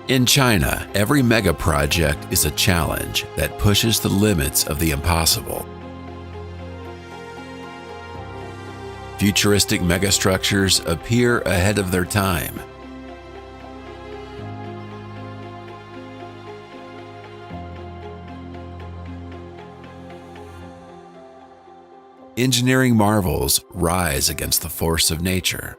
In China, every mega project is a challenge that pushes the limits of the impossible. Futuristic megastructures appear ahead of their time. Engineering marvels rise against the force of nature.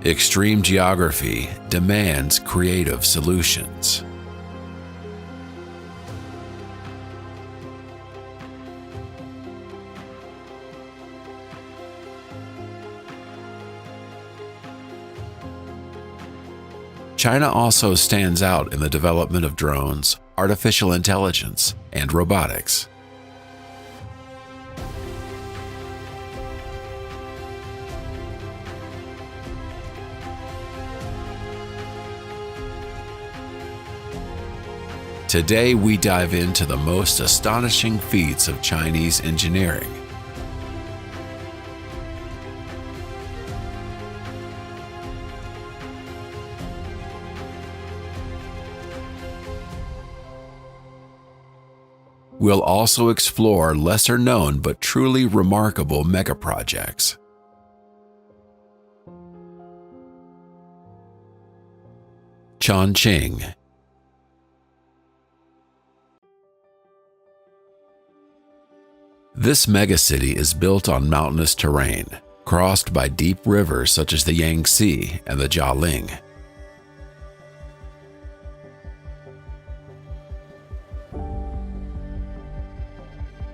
Extreme geography demands creative solutions. China also stands out in the development of drones, artificial intelligence, and robotics. Today, we dive into the most astonishing feats of Chinese engineering. We'll also explore lesser-known but truly remarkable megaprojects. Chongqing. This megacity is built on mountainous terrain, crossed by deep rivers such as the Yangtze and the Jialing.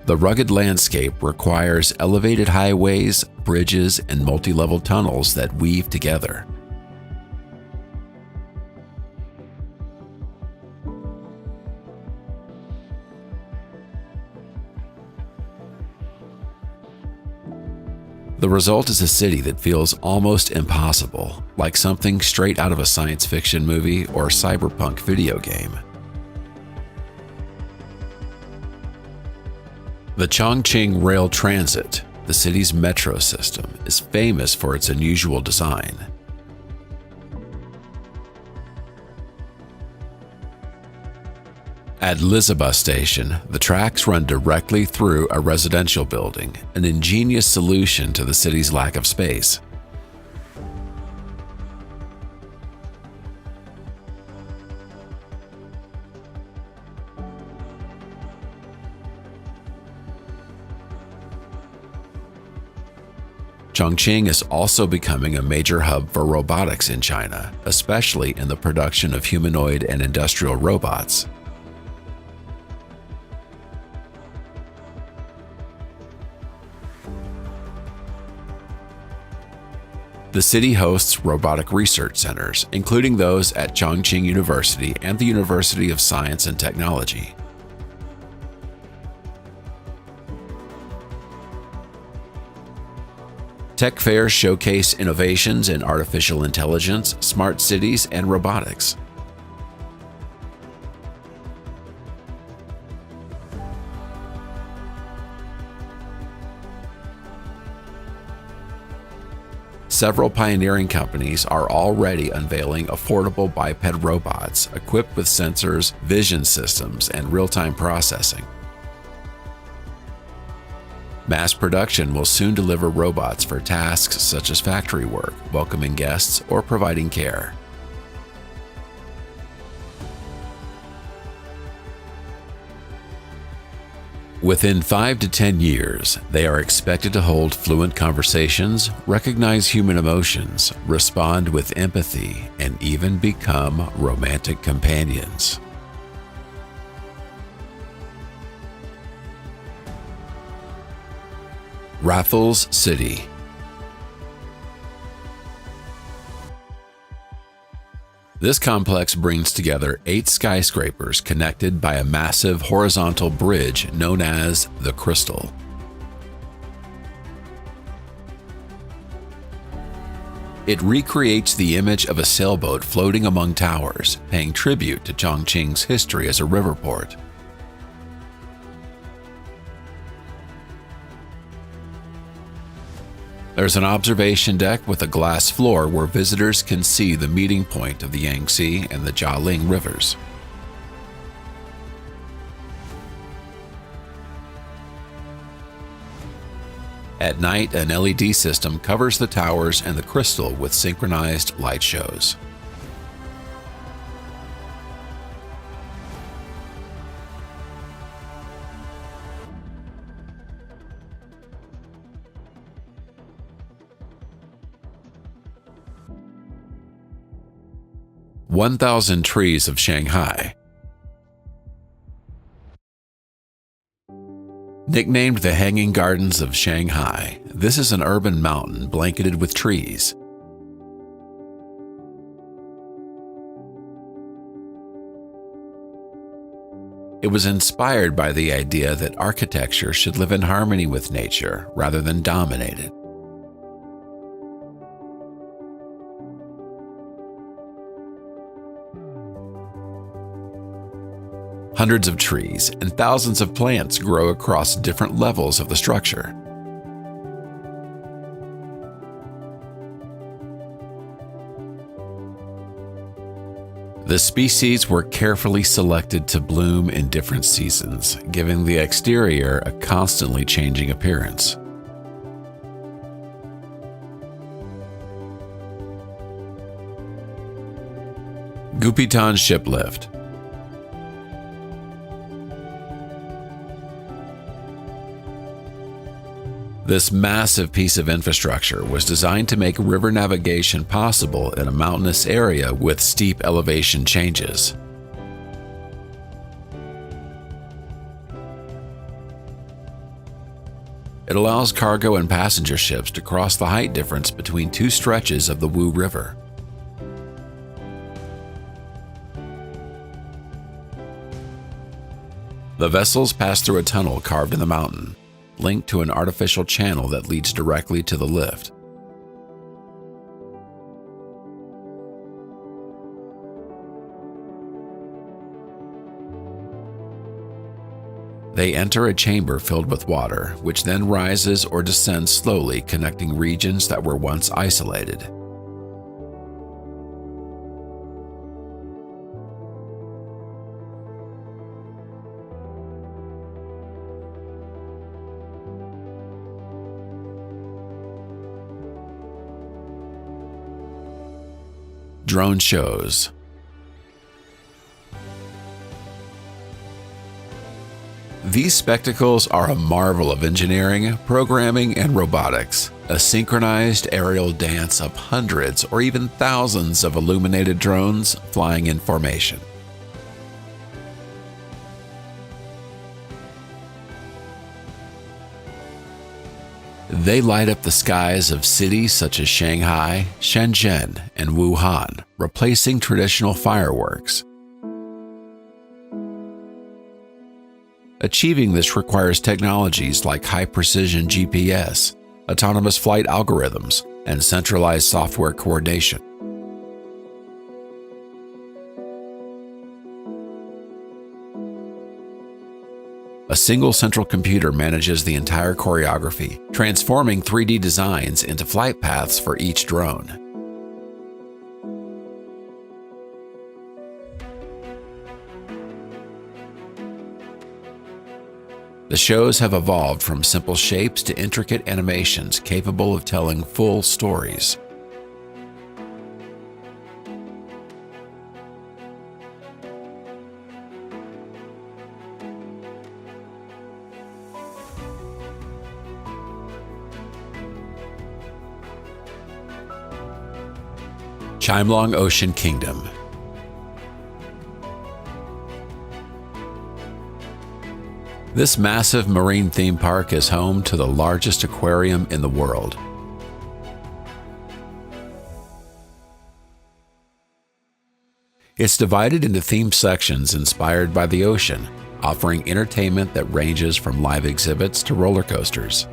The rugged landscape requires elevated highways, bridges, and multi-level tunnels that weave together. The result is a city that feels almost impossible, like something straight out of a science fiction movie or cyberpunk video game. The Chongqing Rail Transit, the city's metro system, is famous for its unusual design. At Lizaba Station, the tracks run directly through a residential building, an ingenious solution to the city's lack of space. Chongqing is also becoming a major hub for robotics in China, especially in the production of humanoid and industrial robots. The city hosts robotic research centers, including those at Chongqing University and the University of Science and Technology. Tech fairs showcase innovations in artificial intelligence, smart cities, and robotics. Several pioneering companies are already unveiling affordable biped robots equipped with sensors, vision systems, and real-time processing. Mass production will soon deliver robots for tasks such as factory work, welcoming guests, or providing care. Within 5 to 10 years, they are expected to hold fluent conversations, recognize human emotions, respond with empathy, and even become romantic companions. Raffles City. This complex brings together 8 skyscrapers connected by a massive horizontal bridge known as the Crystal. It recreates the image of a sailboat floating among towers, paying tribute to Chongqing's history as a river port. There's an observation deck with a glass floor where visitors can see the meeting point of the Yangtze and the Jialing rivers. At night, an LED system covers the towers and the crystal with synchronized light shows. "1,000 Trees of Shanghai." Nicknamed the Hanging Gardens of Shanghai, this is an urban mountain blanketed with trees. It was inspired by the idea that architecture should live in harmony with nature rather than dominate it. Hundreds of trees and thousands of plants grow across different levels of the structure. The species were carefully selected to bloom in different seasons, giving the exterior a constantly changing appearance. Gupitan Shiplift. This massive piece of infrastructure was designed to make river navigation possible in a mountainous area with steep elevation changes. It allows cargo and passenger ships to cross the height difference between two stretches of the Wu River. The vessels pass through a tunnel carved in the mountain, linked to an artificial channel that leads directly to the lift. They enter a chamber filled with water, which then rises or descends slowly, connecting regions that were once isolated. Drone shows. These spectacles are a marvel of engineering, programming, and robotics, a synchronized aerial dance of hundreds or even thousands of illuminated drones flying in formation. They light up the skies of cities such as Shanghai, Shenzhen, and Wuhan, replacing traditional fireworks. Achieving this requires technologies like high-precision GPS, autonomous flight algorithms, and centralized software coordination. A single central computer manages the entire choreography, transforming 3D designs into flight paths for each drone. The shows have evolved from simple shapes to intricate animations capable of telling full stories. Chimelong Ocean Kingdom. This massive marine theme park is home to the largest aquarium in the world. It's divided into themed sections inspired by the ocean, offering entertainment that ranges from live exhibits to roller coasters.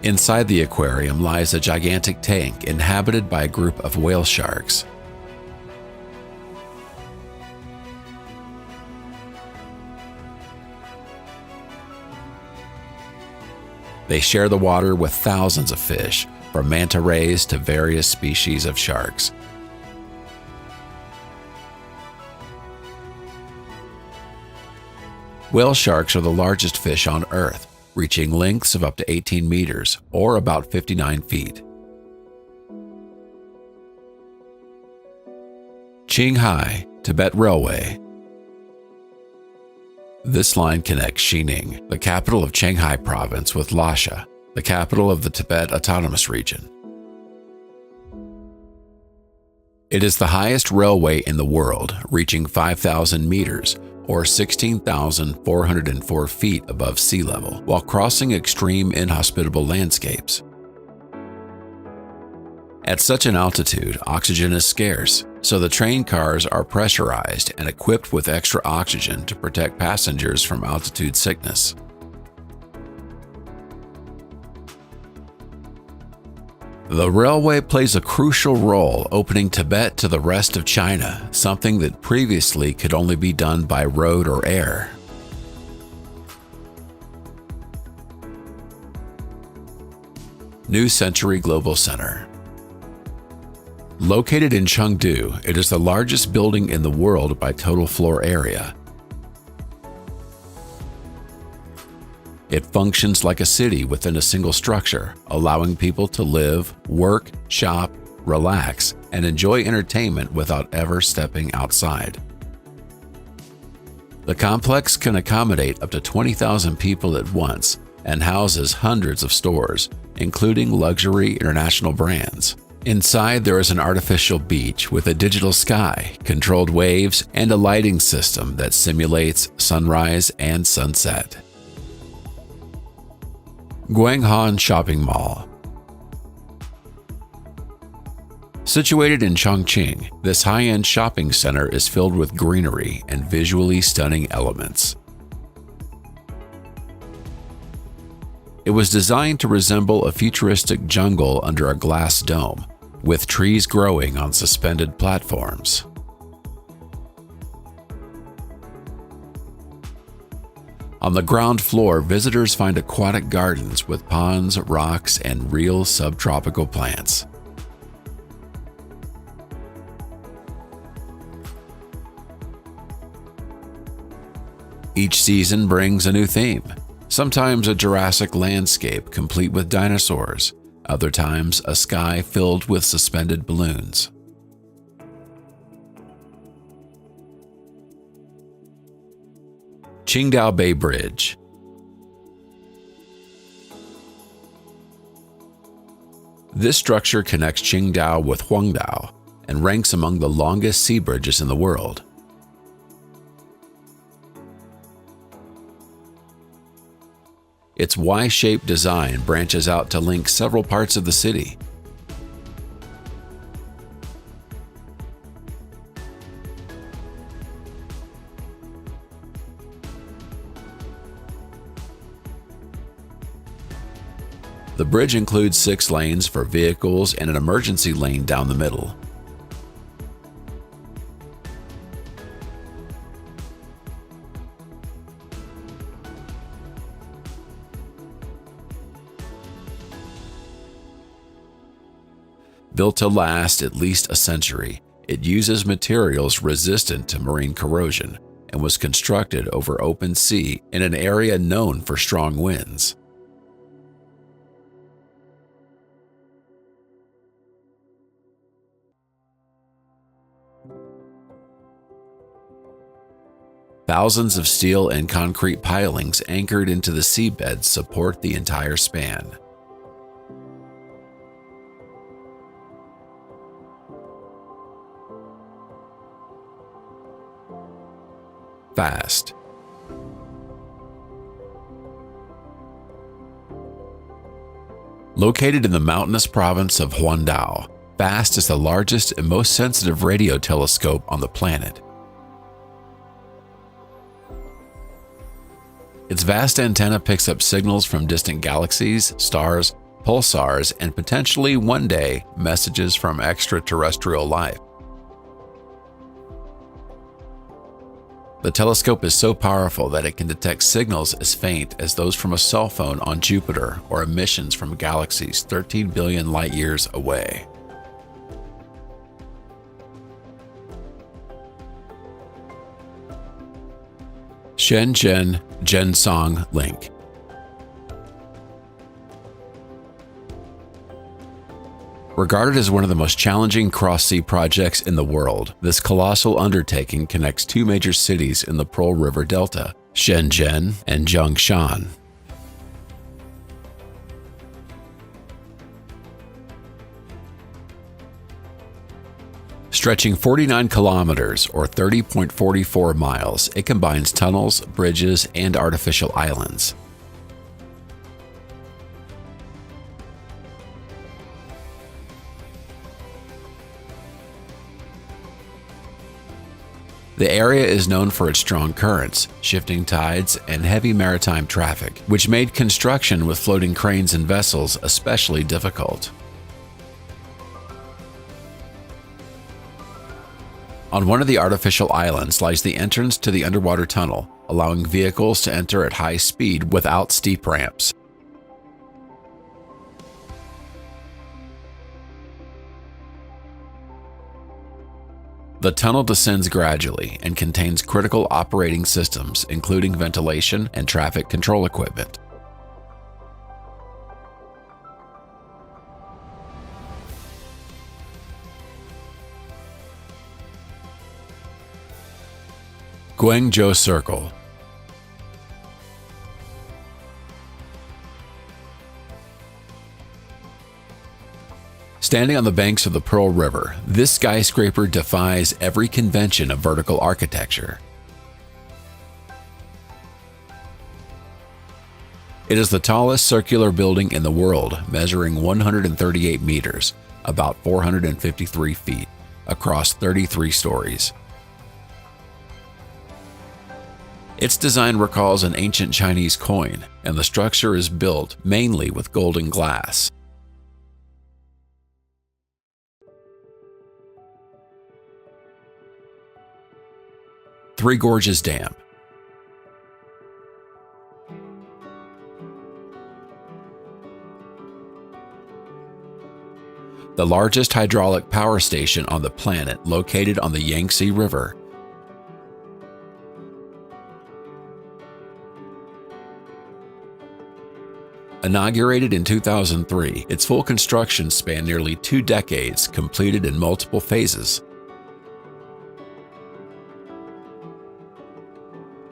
Inside the aquarium lies a gigantic tank inhabited by a group of whale sharks. They share the water with thousands of fish, from manta rays to various species of sharks. Whale sharks are the largest fish on Earth, reaching lengths of up to 18 meters, or about 59 feet. Qinghai, Tibet Railway. This line connects Xining, the capital of Qinghai Province, with Lhasa, the capital of the Tibet Autonomous Region. It is the highest railway in the world, reaching 5,000 meters, or 16,404 feet above sea level, while crossing extreme inhospitable landscapes. At such an altitude, oxygen is scarce, so the train cars are pressurized and equipped with extra oxygen to protect passengers from altitude sickness. The railway plays a crucial role opening Tibet to the rest of China, something that previously could only be done by road or air. New Century Global Center. Located in Chengdu, it is the largest building in the world by total floor area. It functions like a city within a single structure, allowing people to live, work, shop, relax, and enjoy entertainment without ever stepping outside. The complex can accommodate up to 20,000 people at once and houses hundreds of stores, including luxury international brands. Inside, there is an artificial beach with a digital sky, controlled waves, and a lighting system that simulates sunrise and sunset. Guanghan Shopping Mall. Situated in Chongqing, this high-end shopping center is filled with greenery and visually stunning elements. It was designed to resemble a futuristic jungle under a glass dome, with trees growing on suspended platforms. On the ground floor, visitors find aquatic gardens with ponds, rocks, and real subtropical plants. Each season brings a new theme. Sometimes a Jurassic landscape complete with dinosaurs, other times a sky filled with suspended balloons. Qingdao Bay Bridge. This structure connects Qingdao with Huangdao and ranks among the longest sea bridges in the world. Its Y-shaped design branches out to link several parts of the city. The bridge includes 6 lanes for vehicles and an emergency lane down the middle. Built to last at least a century, it uses materials resistant to marine corrosion and was constructed over open sea in an area known for strong winds. Thousands of steel and concrete pilings anchored into the seabed support the entire span. Fast. Located in the mountainous province of Huangdao, FAST is the largest and most sensitive radio telescope on the planet. Its vast antenna picks up signals from distant galaxies, stars, pulsars, and potentially one day messages from extraterrestrial life. The telescope is so powerful that it can detect signals as faint as those from a cell phone on Jupiter or emissions from galaxies 13 billion light-years away. Shenzhen-Jinsong Link. Regarded as one of the most challenging cross-sea projects in the world, this colossal undertaking connects two major cities in the Pearl River Delta, Shenzhen and Zhongshan. Stretching 49 kilometers or 30.44 miles, it combines tunnels, bridges, and artificial islands. The area is known for its strong currents, shifting tides, and heavy maritime traffic, which made construction with floating cranes and vessels especially difficult. On one of the artificial islands lies the entrance to the underwater tunnel, allowing vehicles to enter at high speed without steep ramps. The tunnel descends gradually and contains critical operating systems, including ventilation and traffic control equipment. Guangzhou Circle. Standing on the banks of the Pearl River, this skyscraper defies every convention of vertical architecture. It is the tallest circular building in the world, measuring 138 meters, about 453 feet, across 33 stories. Its design recalls an ancient Chinese coin, and the structure is built mainly with golden glass. Three Gorges Dam. The largest hydraulic power station on the planet, located on the Yangtze River. Inaugurated in 2003, its full construction spanned nearly 2 decades, completed in multiple phases.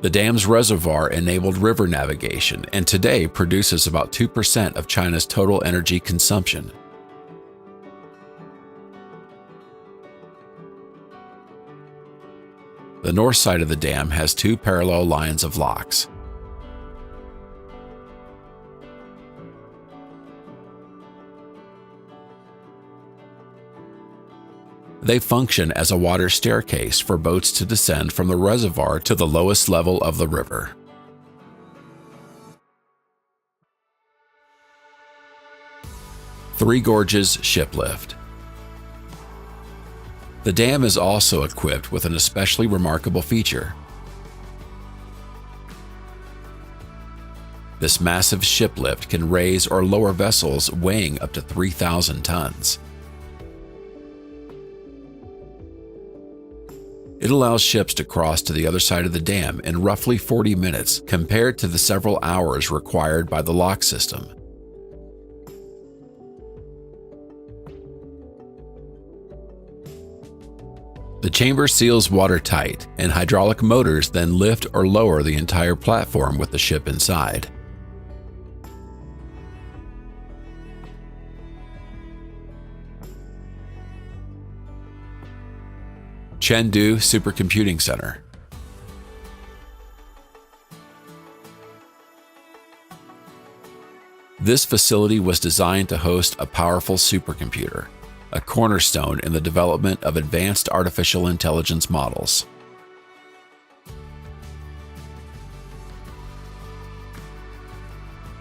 The dam's reservoir enabled river navigation and today produces about 2% of China's total energy consumption. The north side of the dam has 2 parallel lines of locks. They function as a water staircase for boats to descend from the reservoir to the lowest level of the river. Three Gorges Shiplift. The dam is also equipped with an especially remarkable feature. This massive shiplift can raise or lower vessels weighing up to 3,000 tons. It allows ships to cross to the other side of the dam in roughly 40 minutes compared to the several hours required by the lock system. The chamber seals watertight, and hydraulic motors then lift or lower the entire platform with the ship inside. Chengdu Supercomputing Center. This facility was designed to host a powerful supercomputer, a cornerstone in the development of advanced artificial intelligence models.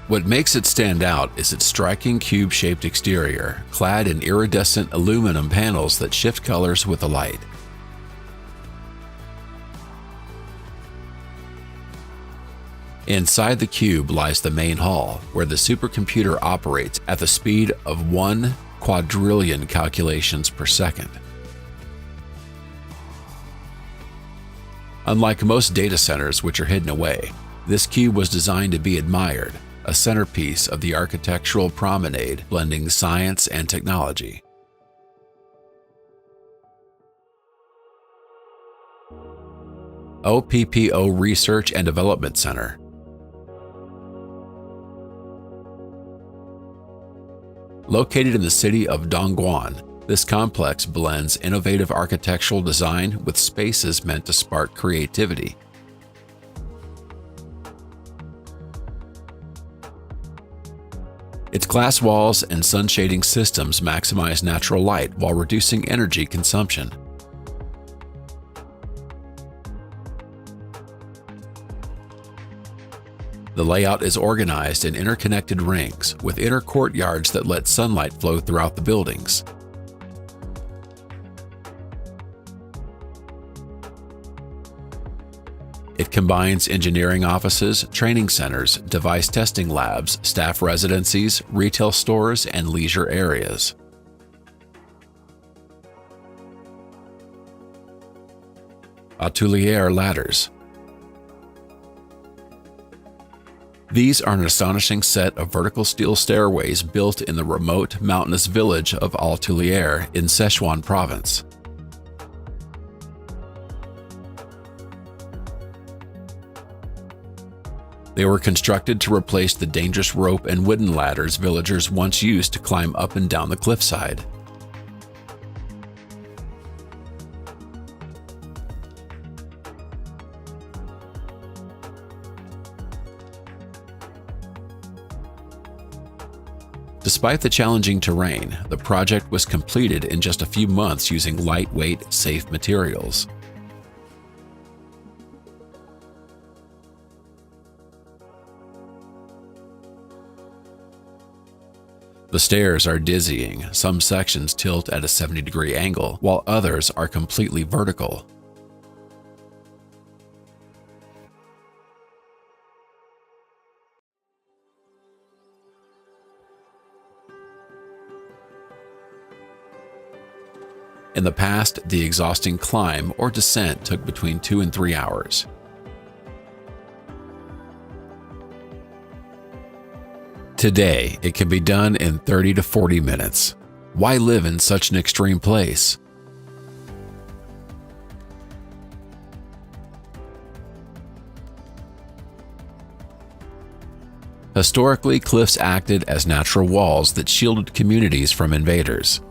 What makes it stand out is its striking cube-shaped exterior, clad in iridescent aluminum panels that shift colors with the light. Inside the cube lies the main hall, where the supercomputer operates at the speed of 1 quadrillion calculations per second. Unlike most data centers which are hidden away, this cube was designed to be admired, a centerpiece of the architectural promenade blending science and technology. OPPO Research and Development Center. Located in the city of Dongguan, this complex blends innovative architectural design with spaces meant to spark creativity. Its glass walls and sun shading systems maximize natural light while reducing energy consumption. The layout is organized in interconnected rings with inner courtyards that let sunlight flow throughout the buildings. It combines engineering offices, training centers, device testing labs, staff residencies, retail stores, and leisure areas. Atelier ladders. These are an astonishing set of vertical steel stairways built in the remote mountainous village of Atelier in Sichuan province. They were constructed to replace the dangerous rope and wooden ladders villagers once used to climb up and down the cliffside. Despite the challenging terrain, the project was completed in just a few months using lightweight, safe materials. The stairs are dizzying. Some sections tilt at a 70-degree angle, while others are completely vertical. In the past, the exhausting climb or descent took between 2 and 3 hours. Today, it can be done in 30 to 40 minutes. Why live in such an extreme place? Historically, cliffs acted as natural walls that shielded communities from invaders.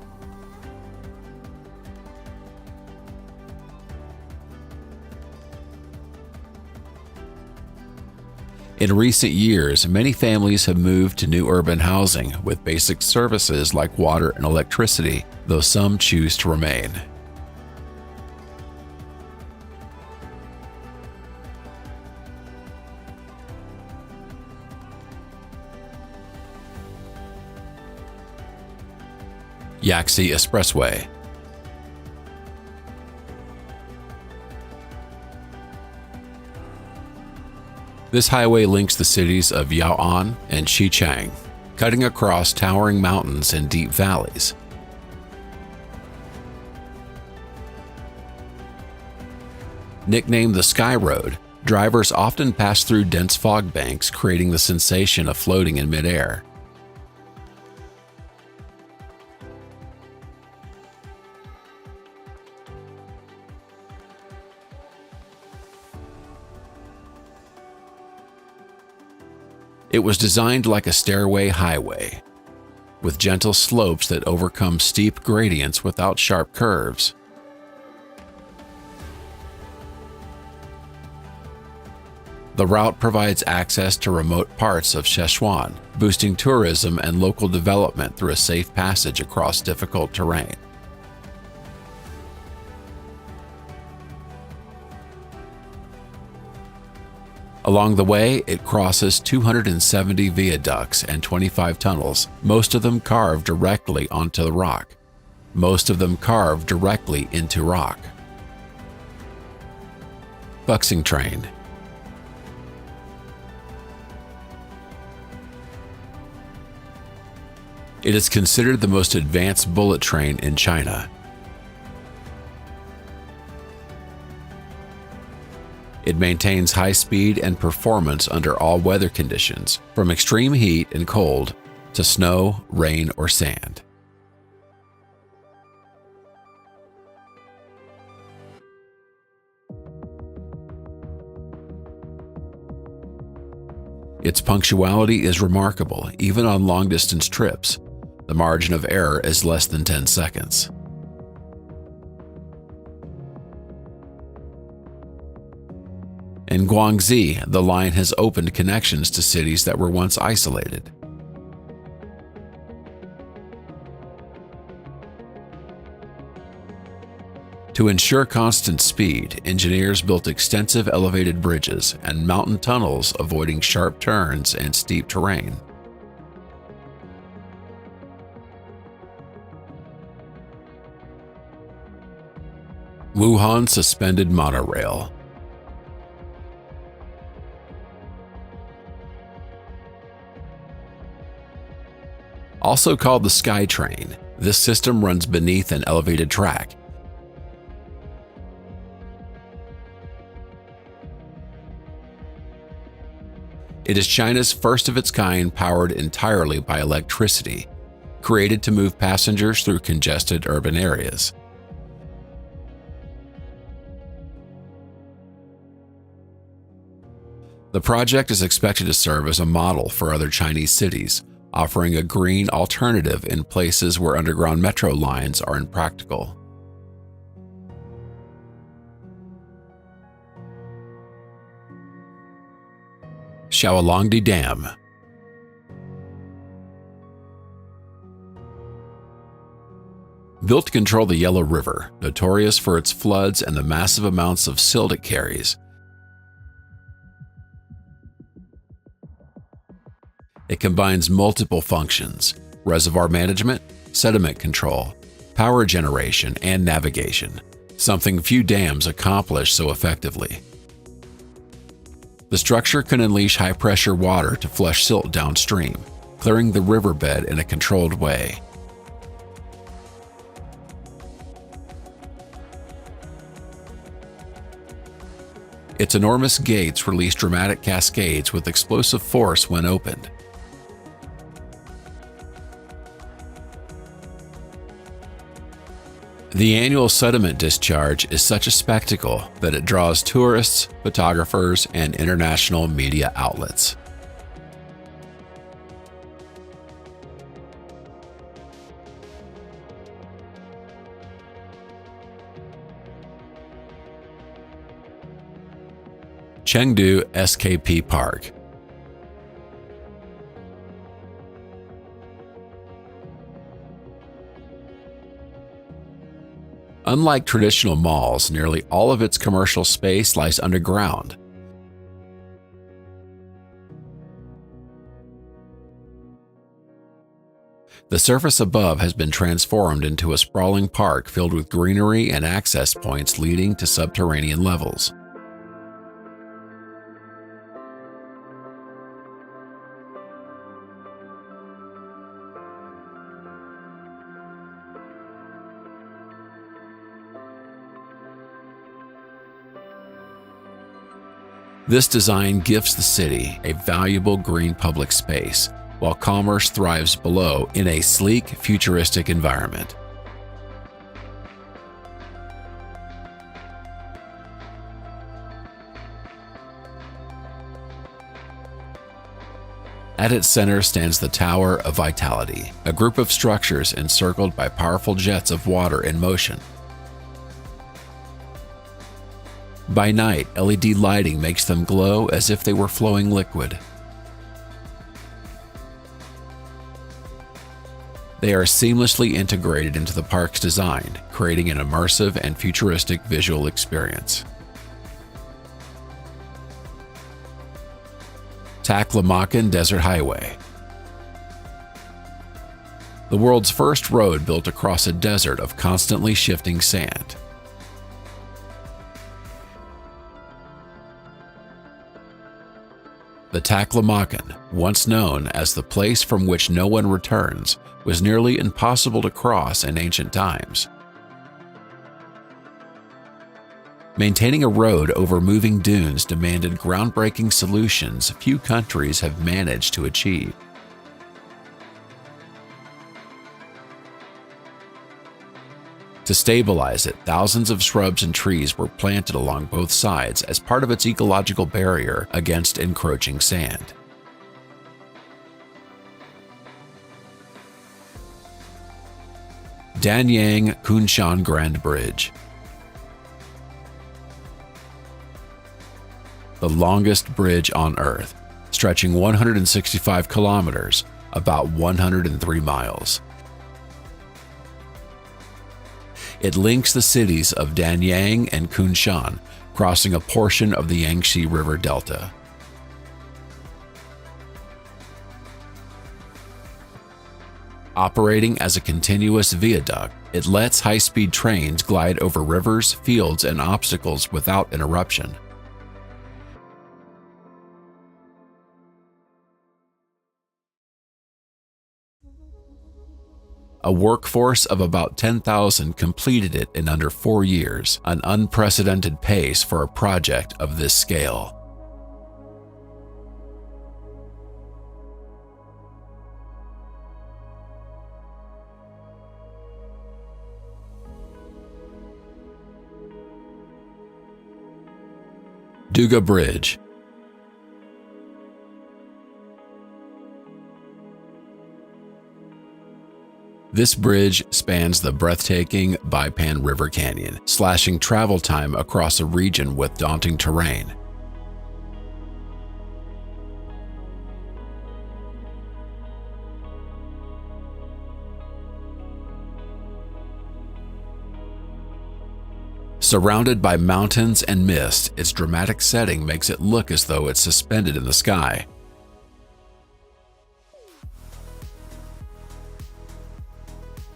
In recent years, many families have moved to new urban housing with basic services like water and electricity, though some choose to remain. Yaxi Expressway. This highway links the cities of Yaoan and Xichang, cutting across towering mountains and deep valleys. Nicknamed the Sky Road, drivers often pass through dense fog banks, creating the sensation of floating in midair. It was designed like a stairway highway, with gentle slopes that overcome steep gradients without sharp curves. The route provides access to remote parts of Sichuan, boosting tourism and local development through a safe passage across difficult terrain. Along the way, it crosses 270 viaducts and 25 tunnels, most of them carved directly onto the rock. Buxing train. It is considered the most advanced bullet train in China. It maintains high speed and performance under all weather conditions, from extreme heat and cold to snow, rain, or sand. Its punctuality is remarkable, even on long-distance trips. The margin of error is less than 10 seconds. In Guangxi, the line has opened connections to cities that were once isolated. To ensure constant speed, engineers built extensive elevated bridges and mountain tunnels avoiding sharp turns and steep terrain. Wuhan suspended monorail. Also called the Sky Train, this system runs beneath an elevated track. It is China's first of its kind powered entirely by electricity, created to move passengers through congested urban areas. The project is expected to serve as a model for other Chinese cities, offering a green alternative in places where underground metro lines are impractical. Shaolongdi Dam. Built to control the Yellow River, notorious for its floods and the massive amounts of silt it carries, it combines multiple functions: reservoir management, sediment control, power generation, and navigation, something few dams accomplish so effectively. The structure can unleash high-pressure water to flush silt downstream, clearing the riverbed in a controlled way. Its enormous gates release dramatic cascades with explosive force when opened. The annual sediment discharge is such a spectacle that it draws tourists, photographers, and international media outlets. Chengdu SKP Park. Unlike traditional malls, nearly all of its commercial space lies underground. The surface above has been transformed into a sprawling park filled with greenery and access points leading to subterranean levels. This design gives the city a valuable green public space, while commerce thrives below in a sleek, futuristic environment. At its center stands the Tower of Vitality, a group of structures encircled by powerful jets of water in motion. By night, LED lighting makes them glow as if they were flowing liquid. They are seamlessly integrated into the park's design, creating an immersive and futuristic visual experience. Taklamakan Desert Highway. The world's first road built across a desert of constantly shifting sand. The Taklamakan, once known as the place from which no one returns, was nearly impossible to cross in ancient times. Maintaining a road over moving dunes demanded groundbreaking solutions few countries have managed to achieve. To stabilize it, thousands of shrubs and trees were planted along both sides as part of its ecological barrier against encroaching sand. Danyang Kunshan Grand Bridge. The longest bridge on Earth, stretching 165 kilometers, about 103 miles. It links the cities of Danyang and Kunshan, crossing a portion of the Yangtze River Delta. Operating as a continuous viaduct, it lets high-speed trains glide over rivers, fields, and obstacles without interruption. A workforce of about 10,000 completed it in under 4 years, an unprecedented pace for a project of this scale. Duga Bridge. This bridge spans the breathtaking Baipan River Canyon, slashing travel time across a region with daunting terrain. Surrounded by mountains and mist, its dramatic setting makes it look as though it's suspended in the sky.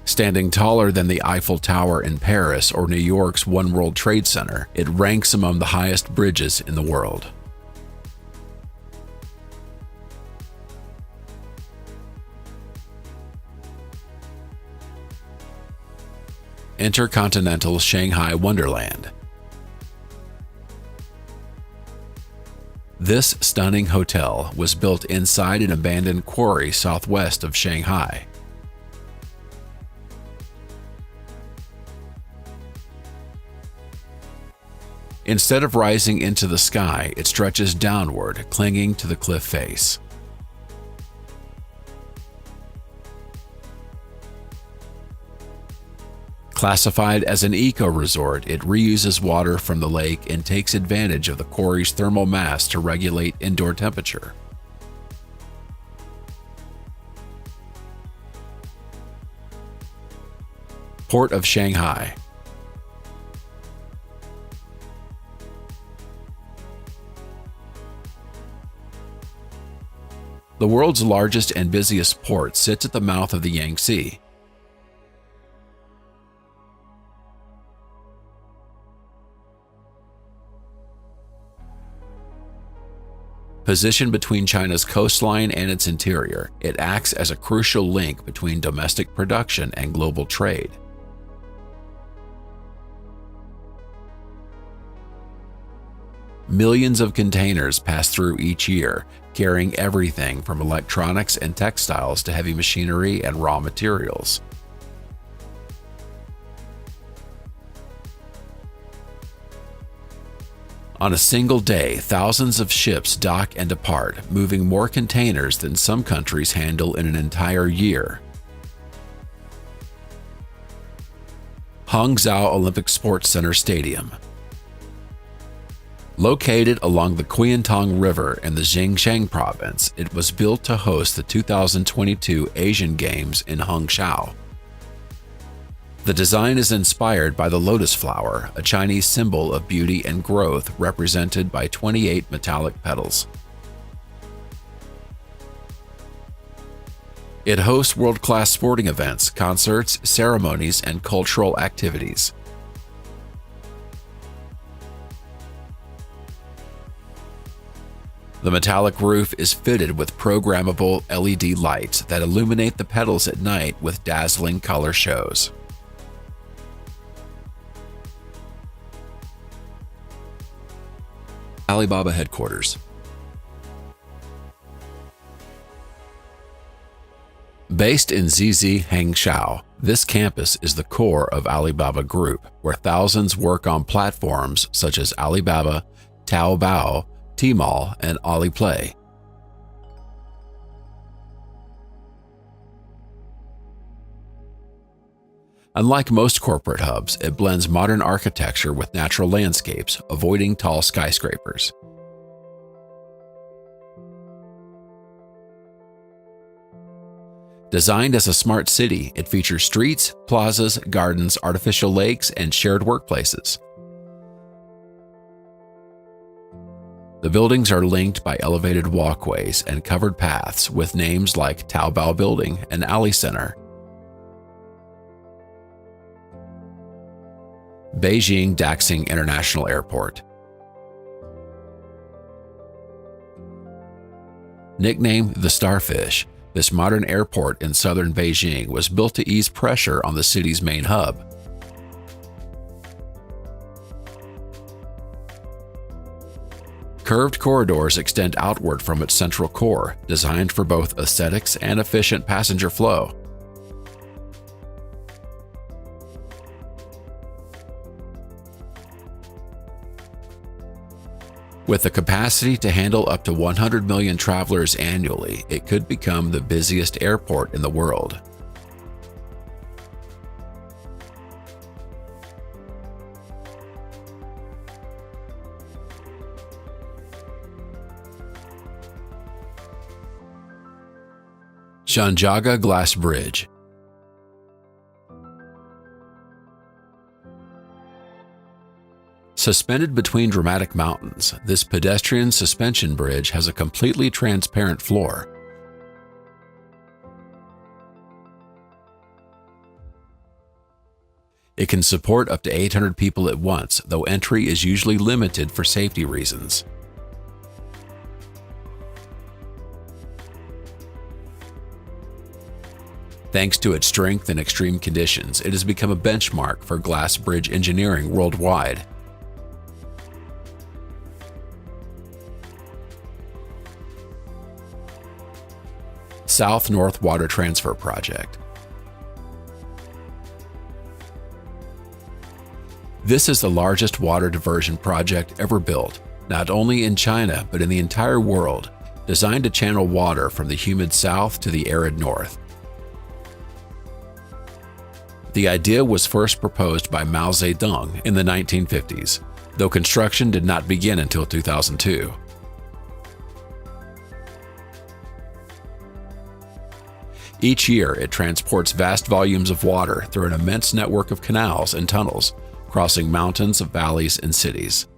Standing taller than the Eiffel Tower in Paris or New York's One World Trade Center, it ranks among the highest bridges in the world. Intercontinental Shanghai Wonderland. This stunning hotel was built inside an abandoned quarry southwest of Shanghai. Instead of rising into the sky, it stretches downward, clinging to the cliff face. Classified as an eco-resort, it reuses water from the lake and takes advantage of the quarry's thermal mass to regulate indoor temperature. Port of Shanghai. The world's largest and busiest port sits at the mouth of the Yangtze. Positioned between China's coastline and its interior, it acts as a crucial link between domestic production and global trade. Millions of containers pass through each year, carrying everything from electronics and textiles to heavy machinery and raw materials. On a single day, thousands of ships dock and depart, moving more containers than some countries handle in an entire year. Hangzhou Olympic Sports Center Stadium. Located along the Qiantang River in the Xinjiang province, it was built to host the 2022 Asian Games in Hangzhou. The design is inspired by the lotus flower, a Chinese symbol of beauty and growth represented by 28 metallic petals. It hosts world-class sporting events, concerts, ceremonies, and cultural activities. The metallic roof is fitted with programmable LED lights that illuminate the petals at night with dazzling color shows. Alibaba headquarters. Based in Zizi, Hangzhou, this campus is the core of Alibaba Group, where thousands work on platforms such as Alibaba, Taobao, Tmall, and Aliplay. Unlike most corporate hubs, it blends modern architecture with natural landscapes, avoiding tall skyscrapers. Designed as a smart city, it features streets, plazas, gardens, artificial lakes, and shared workplaces. The buildings are linked by elevated walkways and covered paths with names like Taobao Building and Ali Center. Beijing Daxing International Airport. Nicknamed the Starfish, this modern airport in southern Beijing was built to ease pressure on the city's main hub. Curved corridors extend outward from its central core, designed for both aesthetics and efficient passenger flow. With the capacity to handle up to 100 million travelers annually, it could become the busiest airport in the world. Zhangjiaga Glass Bridge. Suspended between dramatic mountains, this pedestrian suspension bridge has a completely transparent floor. It can support up to 800 people at once, though entry is usually limited for safety reasons. Thanks to its strength in extreme conditions, it has become a benchmark for glass bridge engineering worldwide. South-North Water Transfer Project. This is the largest water diversion project ever built, not only in China but in the entire world, designed to channel water from the humid south to the arid north. The idea was first proposed by Mao Zedong in the 1950s, though construction did not begin until 2002. Each year, it transports vast volumes of water through an immense network of canals and tunnels, crossing mountains, valleys, and cities.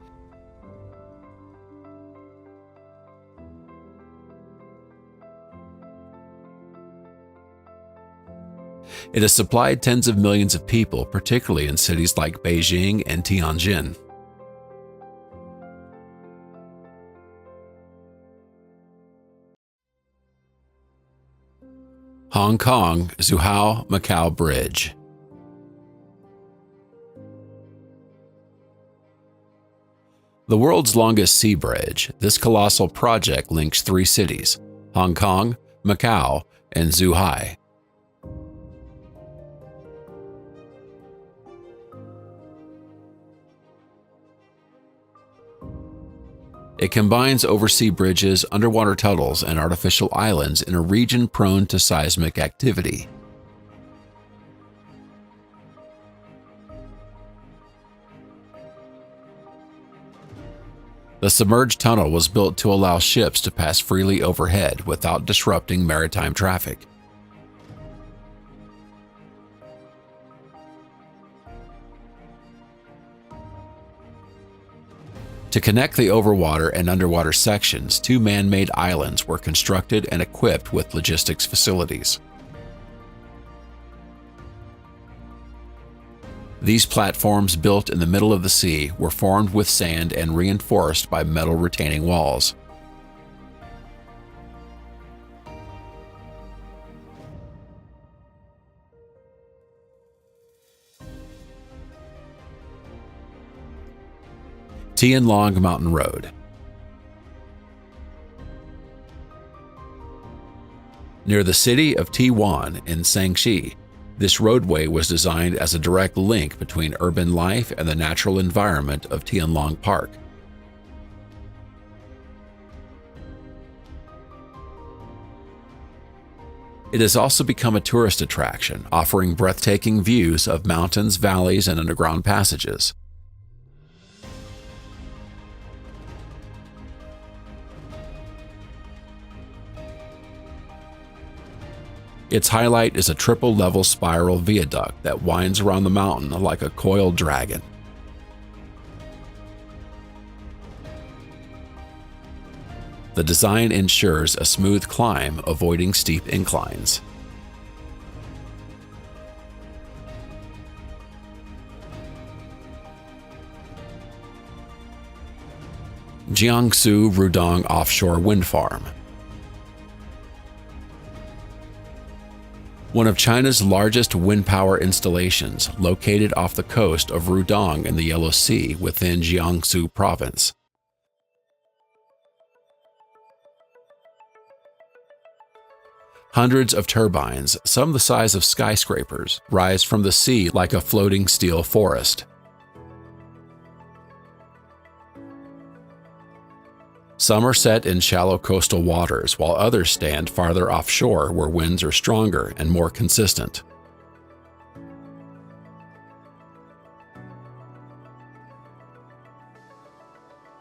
It has supplied tens of millions of people, particularly in cities like Beijing and Tianjin. Hong Kong Zhuhai-Macau Bridge. The world's longest sea bridge, this colossal project links three cities: Hong Kong, Macau, and Zhuhai. It combines oversea bridges, underwater tunnels, and artificial islands in a region prone to seismic activity. The submerged tunnel was built to allow ships to pass freely overhead without disrupting maritime traffic. To connect the overwater and underwater sections, two man-made islands were constructed and equipped with logistics facilities. These platforms, built in the middle of the sea, were formed with sand and reinforced by metal retaining walls. Tianlong Mountain Road. Near the city of Tiwan in Shaanxi, this roadway was designed as a direct link between urban life and the natural environment of Tianlong Park. It has also become a tourist attraction, offering breathtaking views of mountains, valleys, and underground passages. Its highlight is a triple-level spiral viaduct that winds around the mountain like a coiled dragon. The design ensures a smooth climb, avoiding steep inclines. Jiangsu Rudong Offshore Wind Farm. One of China's largest wind power installations, located off the coast of Rudong in the Yellow Sea within Jiangsu Province. Hundreds of turbines, some the size of skyscrapers, rise from the sea like a floating steel forest. Some are set in shallow coastal waters, while others stand farther offshore where winds are stronger and more consistent.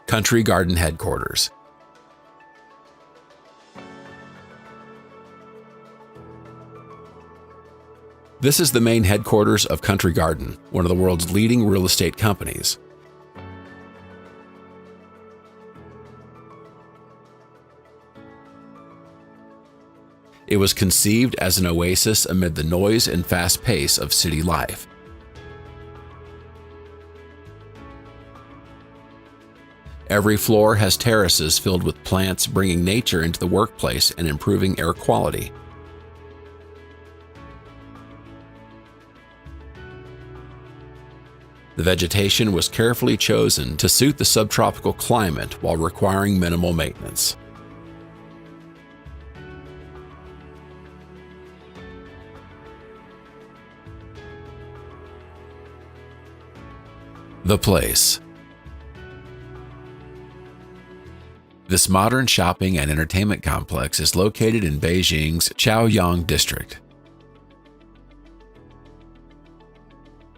Country Garden Headquarters. This is the main headquarters of Country Garden, one of the world's leading real estate companies. It was conceived as an oasis amid the noise and fast pace of city life. Every floor has terraces filled with plants, bringing nature into the workplace and improving air quality. The vegetation was carefully chosen to suit the subtropical climate while requiring minimal maintenance. The Place. This modern shopping and entertainment complex is located in Beijing's Chaoyang district.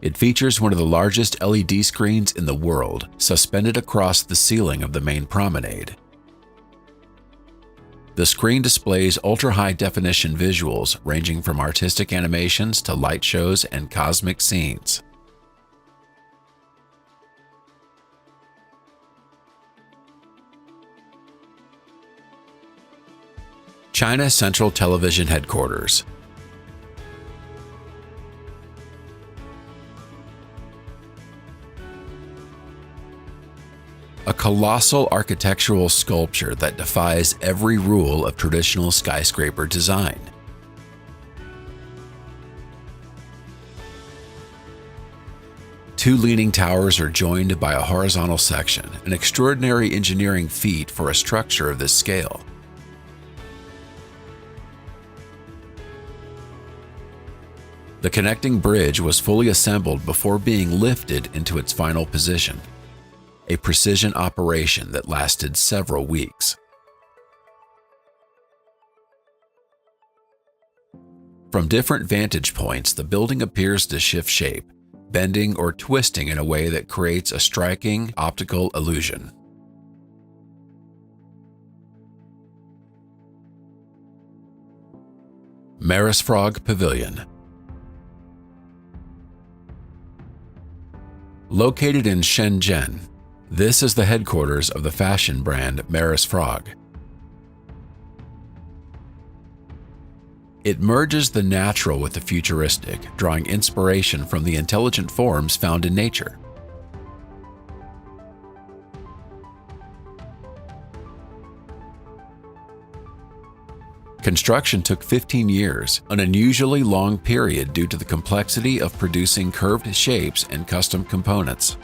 It features one of the largest LED screens in the world, suspended across the ceiling of the main promenade. The screen displays ultra-high-definition visuals ranging from artistic animations to light shows and cosmic scenes. China Central Television Headquarters. A colossal architectural sculpture that defies every rule of traditional skyscraper design. Two leaning towers are joined by a horizontal section, an extraordinary engineering feat for a structure of this scale. The connecting bridge was fully assembled before being lifted into its final position, a precision operation that lasted several weeks. From different vantage points, the building appears to shift shape, bending or twisting in a way that creates a striking optical illusion. Marisfrog Pavilion. Located in Shenzhen, this is the headquarters of the fashion brand Marisfrog. It merges the natural with the futuristic, drawing inspiration from the intelligent forms found in nature. Construction took 15 years, an unusually long period due to the complexity of producing curved shapes and custom components.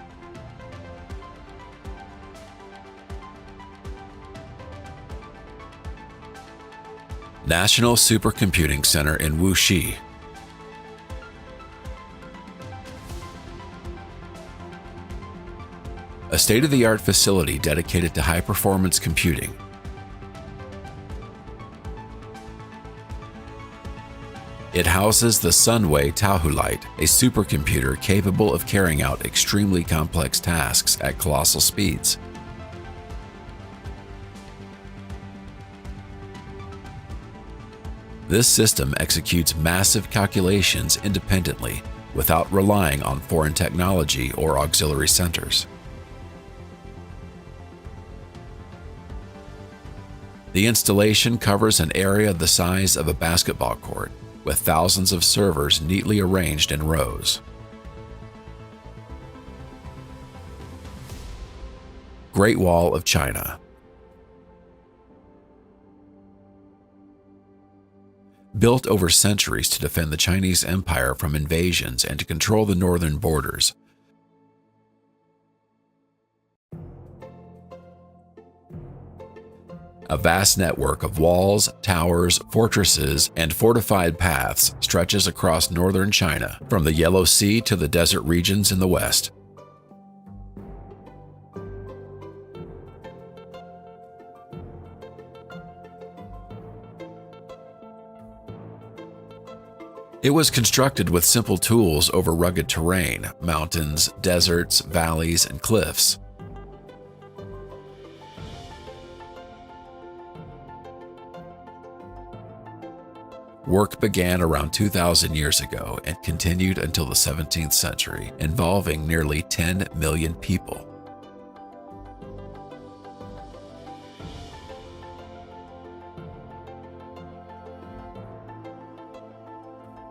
National Supercomputing Center in Wuxi. A state-of-the-art facility dedicated to high-performance computing. It houses the Sunway Taohulite, a supercomputer capable of carrying out extremely complex tasks at colossal speeds. This system executes massive calculations independently without relying on foreign technology or auxiliary centers. The installation covers an area the size of a basketball court, with thousands of servers neatly arranged in rows. Great Wall of China. Built over centuries to defend the Chinese Empire from invasions and to control the northern borders, a vast network of walls, towers, fortresses, and fortified paths stretches across northern China, from the Yellow Sea to the desert regions in the west. It was constructed with simple tools over rugged terrain, mountains, deserts, valleys, and cliffs. Work began around 2,000 years ago and continued until the 17th century, involving nearly 10 million people.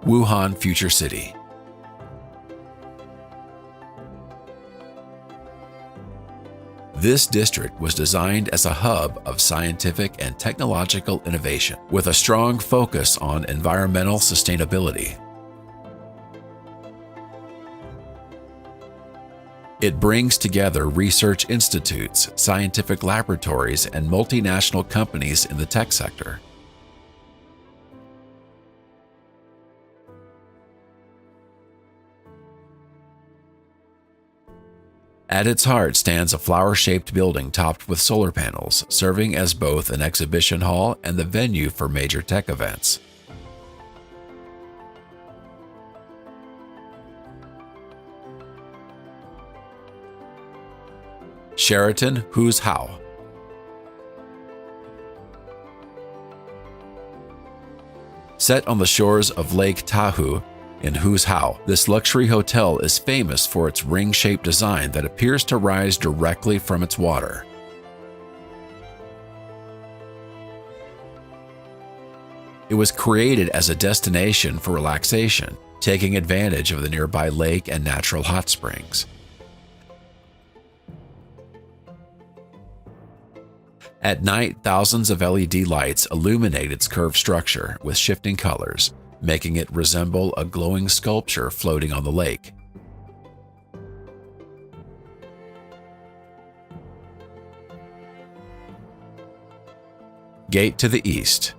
Wuhan Future City. This district was designed as a hub of scientific and technological innovation, with a strong focus on environmental sustainability. It brings together research institutes, scientific laboratories, and multinational companies in the tech sector. At its heart stands a flower-shaped building topped with solar panels, serving as both an exhibition hall and the venue for major tech events. Sheraton Huzhou. Set on the shores of Lake Tahoe in Huzhou, this luxury hotel is famous for its ring-shaped design that appears to rise directly from its water. It was created as a destination for relaxation, taking advantage of the nearby lake and natural hot springs. At night, thousands of LED lights illuminate its curved structure with shifting colors, making it resemble a glowing sculpture floating on the lake. Gate to the East.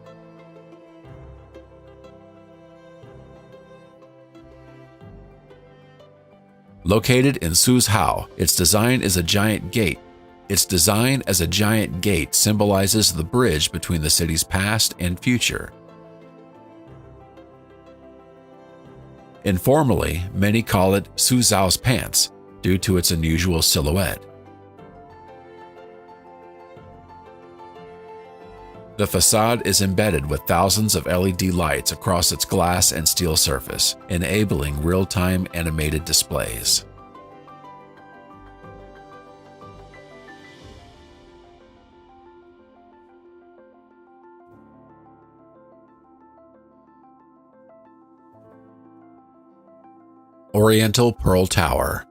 Located in Suzhou, its design as a giant gate symbolizes the bridge between the city's past and future. Informally, many call it Suzhou's pants due to its unusual silhouette. The facade is embedded with thousands of LED lights across its glass and steel surface, enabling real-time animated displays. Oriental Pearl Tower.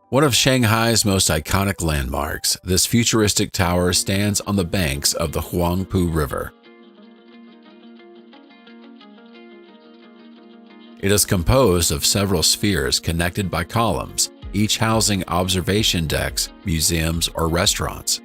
One of Shanghai's most iconic landmarks, this futuristic tower stands on the banks of the Huangpu River. It is composed of several spheres connected by columns, each housing observation decks, museums, or restaurants.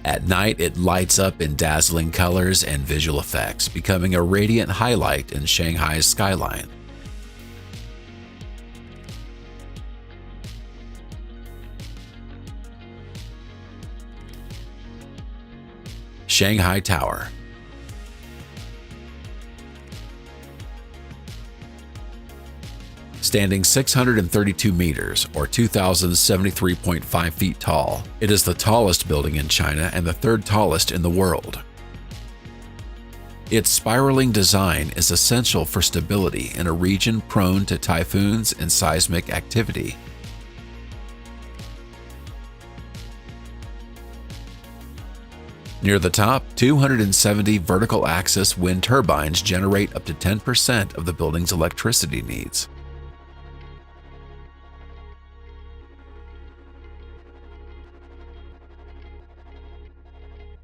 At night, it lights up in dazzling colors and visual effects, becoming a radiant highlight in Shanghai's skyline. Shanghai Tower. Standing 632 meters, or 2,073.5 feet tall, it is the tallest building in China and the third tallest in the world. Its spiraling design is essential for stability in a region prone to typhoons and seismic activity. Near the top, 270 vertical axis wind turbines generate up to 10% of the building's electricity needs.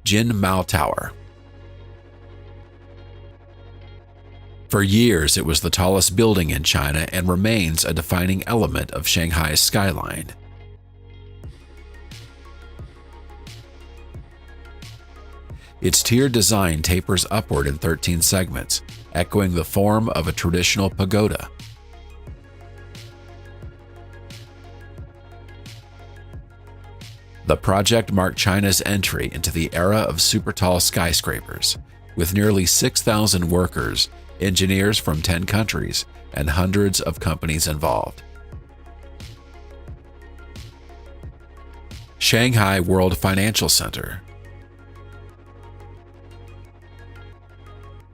Jin Mao Tower. For years, it was the tallest building in China and remains a defining element of Shanghai's skyline. Its tiered design tapers upward in 13 segments, echoing the form of a traditional pagoda. The project marked China's entry into the era of super-tall skyscrapers, with nearly 6,000 workers, engineers from 10 countries, and hundreds of companies involved. Shanghai World Financial Center.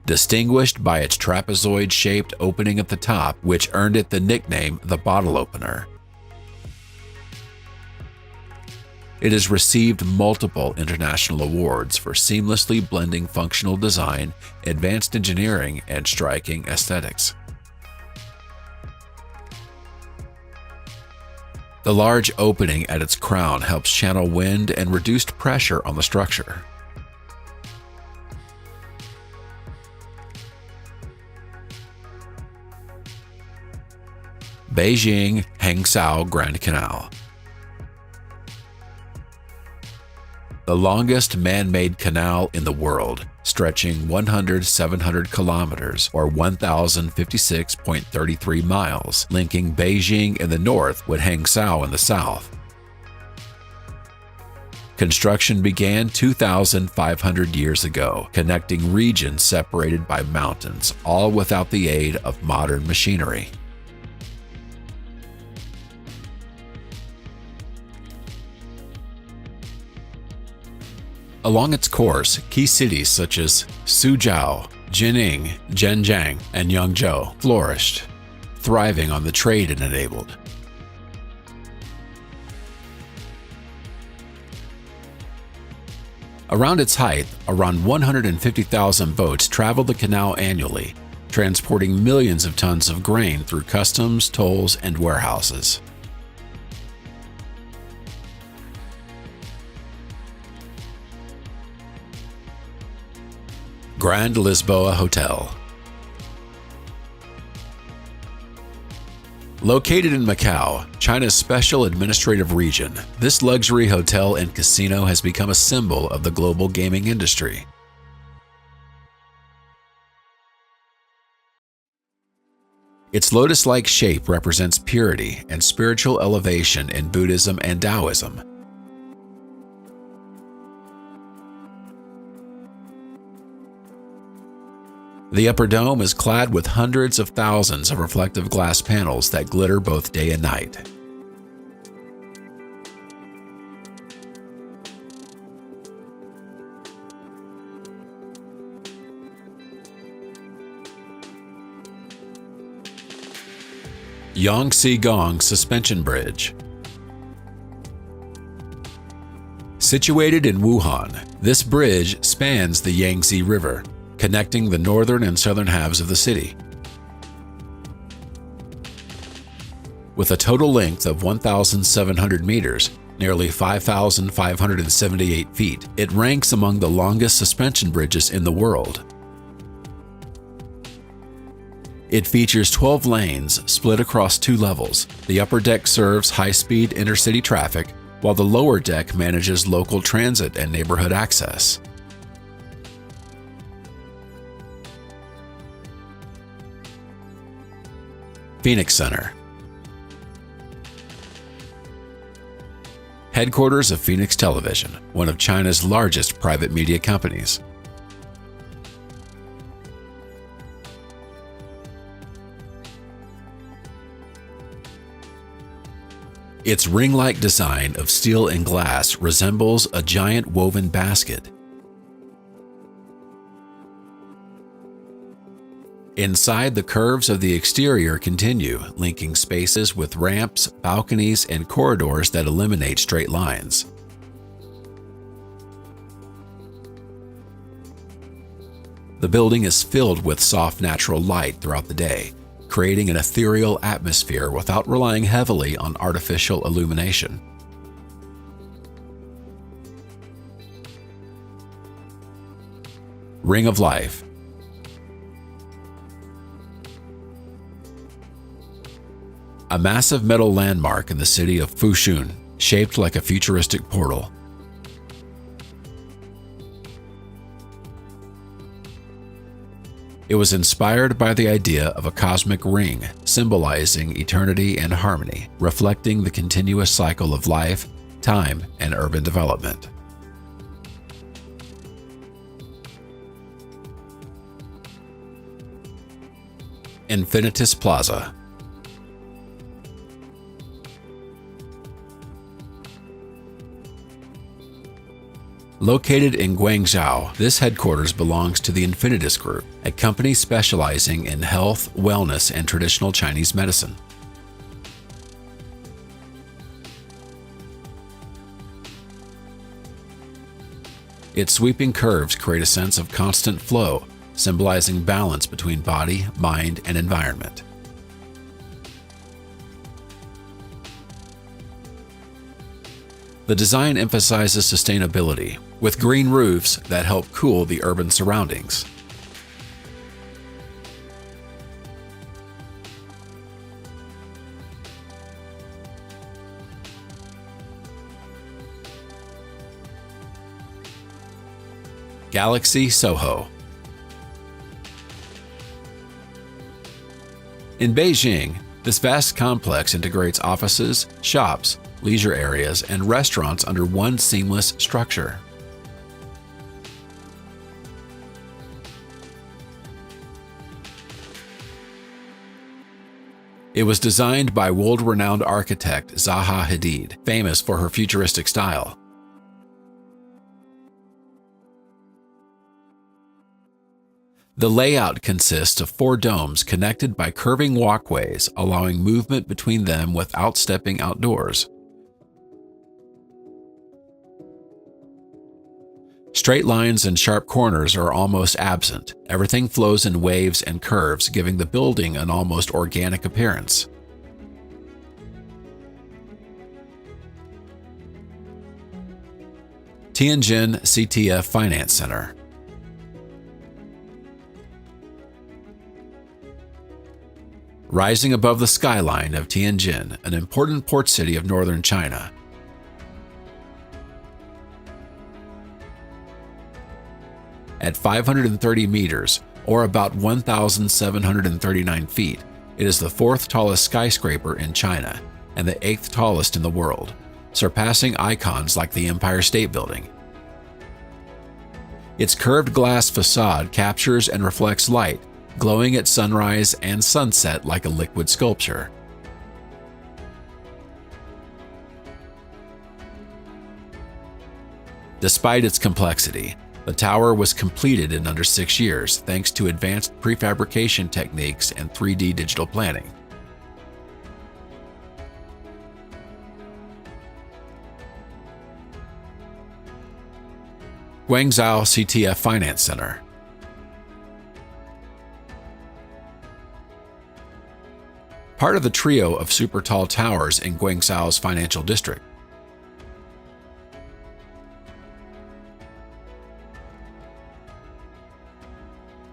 Distinguished by its trapezoid-shaped opening at the top, which earned it the nickname the bottle opener. It has received multiple international awards for seamlessly blending functional design, advanced engineering, and striking aesthetics. The large opening at its crown helps channel wind and reduced pressure on the structure. Beijing Hangzhou Grand Canal. The longest man-made canal in the world, stretching 700 kilometers or 1,056.33 miles, linking Beijing in the north with Hangzhou in the south. Construction began 2,500 years ago, connecting regions separated by mountains, all without the aid of modern machinery. Along its course, key cities such as Suzhou, Jining, Zhenjiang, and Yangzhou flourished, thriving on the trade it enabled. Around its height, around 150,000 boats travel the canal annually, transporting millions of tons of grain through customs, tolls, and warehouses. Grand Lisboa Hotel. Located in Macau, China's special administrative region, this luxury hotel and casino has become a symbol of the global gaming industry. Its lotus-like shape represents purity and spiritual elevation in Buddhism and Taoism. The upper dome is clad with hundreds of thousands of reflective glass panels that glitter both day and night. Yangtze-Gong Suspension Bridge. Situated in Wuhan, this bridge spans the Yangtze River, connecting the northern and southern halves of the city. With a total length of 1,700 meters, nearly 5,578 feet, it ranks among the longest suspension bridges in the world. It features 12 lanes split across 2 levels. The upper deck serves high-speed intercity traffic, while the lower deck manages local transit and neighborhood access. Phoenix Center. Headquarters of Phoenix Television, one of China's largest private media companies. Its ring-like design of steel and glass resembles a giant woven basket. Inside, the curves of the exterior continue, linking spaces with ramps, balconies, and corridors that eliminate straight lines. The building is filled with soft natural light throughout the day, creating an ethereal atmosphere without relying heavily on artificial illumination. Ring of Life. A massive metal landmark in the city of Fushun, shaped like a futuristic portal. It was inspired by the idea of a cosmic ring, symbolizing eternity and harmony, reflecting the continuous cycle of life, time, and urban development. Infinitus Plaza. Located in Guangzhou, this headquarters belongs to the Infinitus Group, a company specializing in health, wellness, and traditional Chinese medicine. Its sweeping curves create a sense of constant flow, symbolizing balance between body, mind, and environment. The design emphasizes sustainability, with green roofs that help cool the urban surroundings. Galaxy Soho. In Beijing, this vast complex integrates offices, shops, leisure areas, and restaurants under one seamless structure. It was designed by world-renowned architect Zaha Hadid, famous for her futuristic style. The layout consists of 4 domes connected by curving walkways, allowing movement between them without stepping outdoors. Straight lines and sharp corners are almost absent. Everything flows in waves and curves, giving the building an almost organic appearance. Tianjin CTF Finance Center. Rising above the skyline of Tianjin, an important port city of northern China. At 530 meters, or about 1,739 feet, it is the 4th tallest skyscraper in China and the 8th tallest in the world, surpassing icons like the Empire State Building. Its curved glass facade captures and reflects light, glowing at sunrise and sunset like a liquid sculpture. Despite its complexity, the tower was completed in under 6 years thanks to advanced prefabrication techniques and 3D digital planning. Guangzhou CTF Finance Center. Part of the trio of super tall towers in Guangzhou's financial district.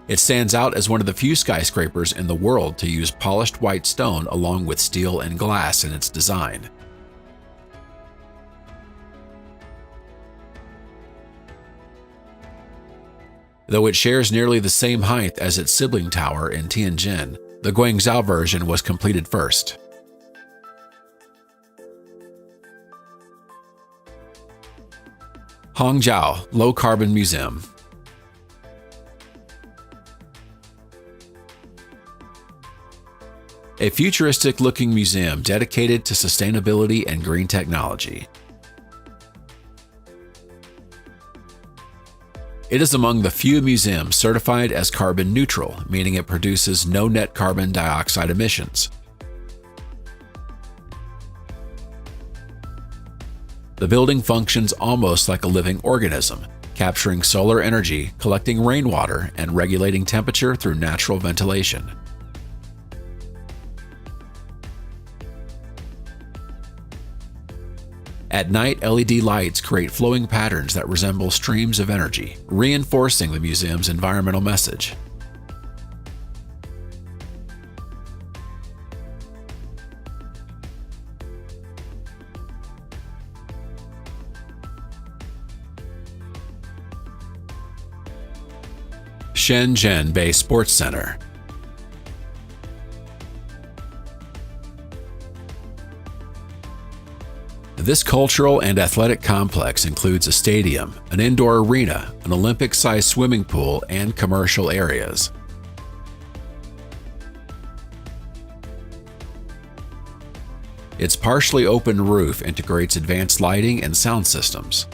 It stands out as one of the few skyscrapers in the world to use polished white stone along with steel and glass in its design. Though it shares nearly the same height as its sibling tower in Tianjin, the Guangzhou version was completed first. Hangzhou Low Carbon Museum. A futuristic-looking museum dedicated to sustainability and green technology. It is among the few museums certified as carbon neutral, meaning it produces no net carbon dioxide emissions. The building functions almost like a living organism, capturing solar energy, collecting rainwater, and regulating temperature through natural ventilation. At night, LED lights create flowing patterns that resemble streams of energy, reinforcing the museum's environmental message. Shenzhen Bay Sports Center. This cultural and athletic complex includes a stadium, an indoor arena, an Olympic-sized swimming pool, and commercial areas. Its partially open roof integrates advanced lighting and sound systems.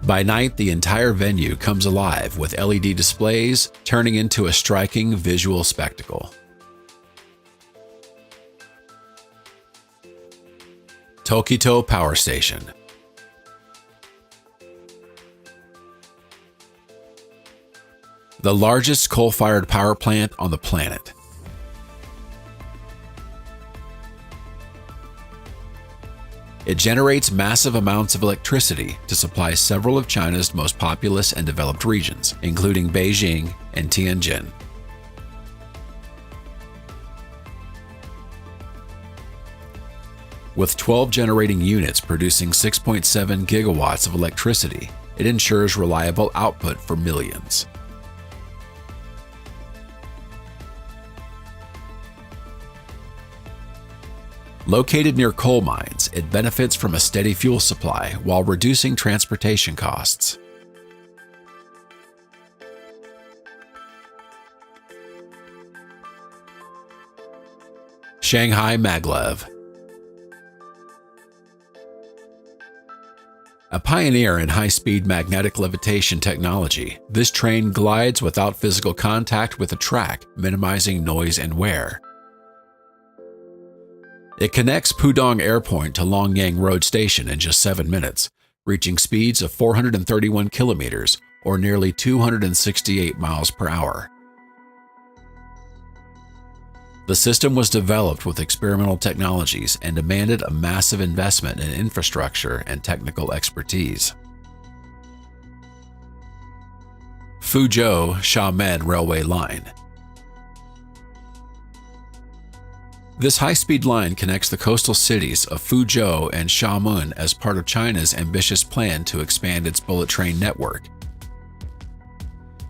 By night, the entire venue comes alive with LED displays, turning into a striking visual spectacle. Tokito Power Station. The largest coal-fired power plant on the planet. It generates massive amounts of electricity to supply several of China's most populous and developed regions, including Beijing and Tianjin. With 12 generating units producing 6.7 gigawatts of electricity, it ensures reliable output for millions. Located near coal mines, it benefits from a steady fuel supply while reducing transportation costs. Shanghai Maglev. A pioneer in high-speed magnetic levitation technology, this train glides without physical contact with the track, minimizing noise and wear. It connects Pudong Airport to Longyang Road Station in just 7 minutes, reaching speeds of 431 kilometers or nearly 268 miles per hour. The system was developed with experimental technologies and demanded a massive investment in infrastructure and technical expertise. Fuzhou Xiamen Railway Line. This high-speed line connects the coastal cities of Fuzhou and Xiamen as part of China's ambitious plan to expand its bullet train network.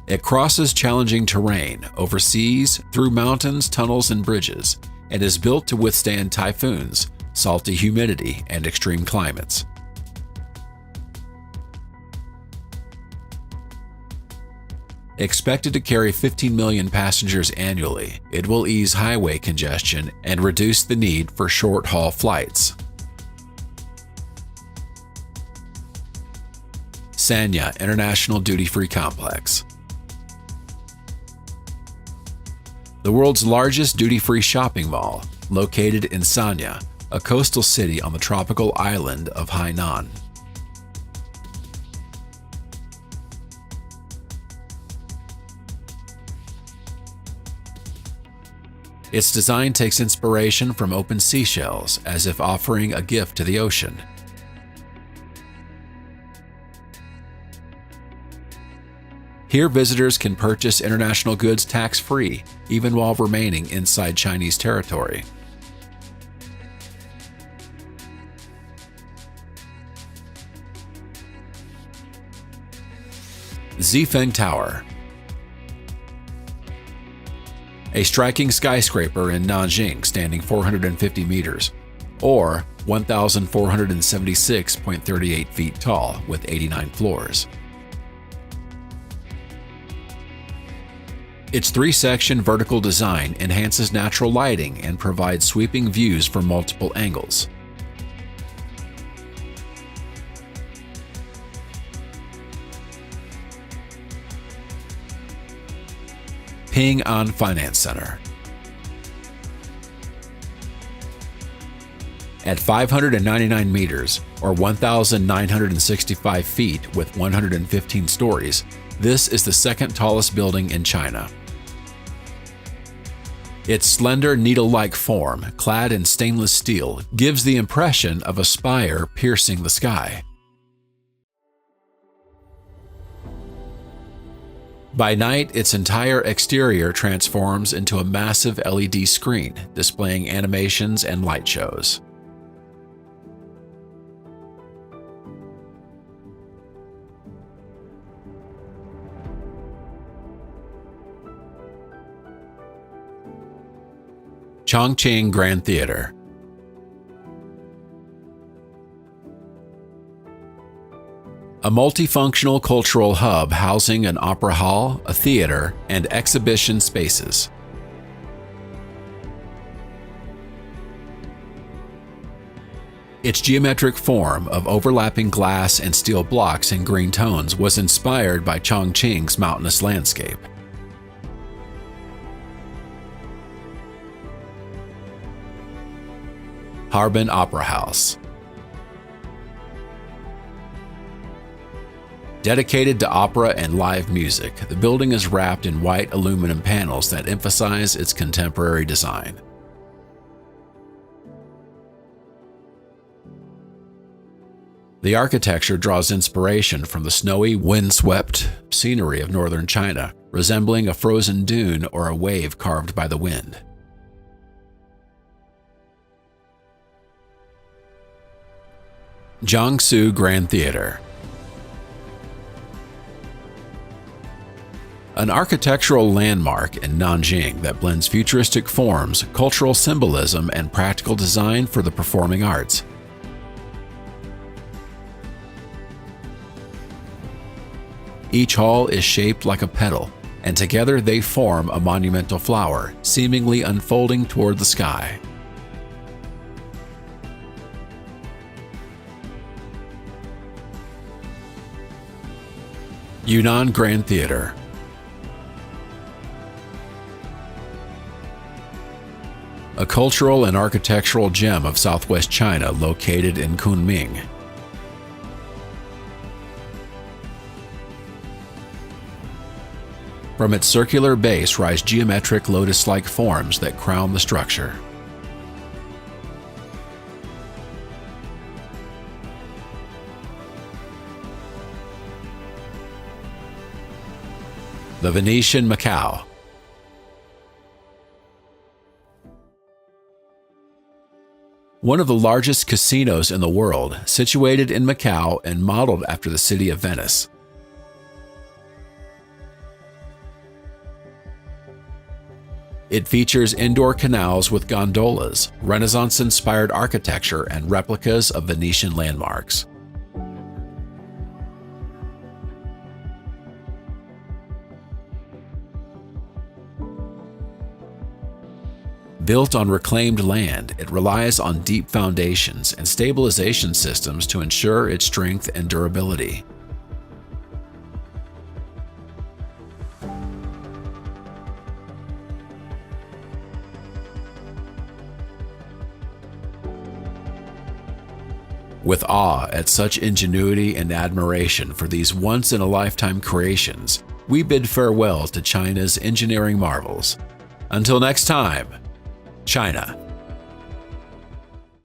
It crosses challenging terrain, over seas, through mountains, tunnels, and bridges, and is built to withstand typhoons, salty humidity, and extreme climates. Expected to carry 15 million passengers annually, it will ease highway congestion and reduce the need for short-haul flights. Sanya International Duty-Free Complex. The world's largest duty-free shopping mall, located in Sanya, a coastal city on the tropical island of Hainan. Its design takes inspiration from open seashells, as if offering a gift to the ocean. Here, visitors can purchase international goods tax-free, even while remaining inside Chinese territory. Zifeng Tower, a striking skyscraper in Nanjing standing 450 meters, or 1,476.38 feet tall with 89 floors. Its three-section vertical design enhances natural lighting and provides sweeping views from multiple angles. Ping An Finance Center. At 599 meters, or 1,965 feet with 115 stories, this is the second tallest building in China. Its slender, needle-like form, clad in stainless steel, gives the impression of a spire piercing the sky. By night, its entire exterior transforms into a massive LED screen, displaying animations and light shows. Chongqing Grand Theater. A multifunctional cultural hub housing an opera hall, a theater, and exhibition spaces. Its geometric form of overlapping glass and steel blocks in green tones was inspired by Chongqing's mountainous landscape. Harbin Opera House. Dedicated to opera and live music, the building is wrapped in white aluminum panels that emphasize its contemporary design. The architecture draws inspiration from the snowy, wind-swept scenery of northern China, resembling a frozen dune or a wave carved by the wind. Jiangsu Grand Theater. An architectural landmark in Nanjing that blends futuristic forms, cultural symbolism, and practical design for the performing arts. Each hall is shaped like a petal, and together they form a monumental flower, seemingly unfolding toward the sky. Yunnan Grand Theater. A cultural and architectural gem of southwest China located in Kunming. From its circular base rise geometric lotus-like forms that crown the structure. The Venetian Macau. One of the largest casinos in the world, situated in Macau and modeled after the city of Venice. It features indoor canals with gondolas, Renaissance-inspired architecture, and replicas of Venetian landmarks. Built on reclaimed land, it relies on deep foundations and stabilization systems to ensure its strength and durability. With awe at such ingenuity and admiration for these once-in-a-lifetime creations, we bid farewell to China's engineering marvels. Until next time, China.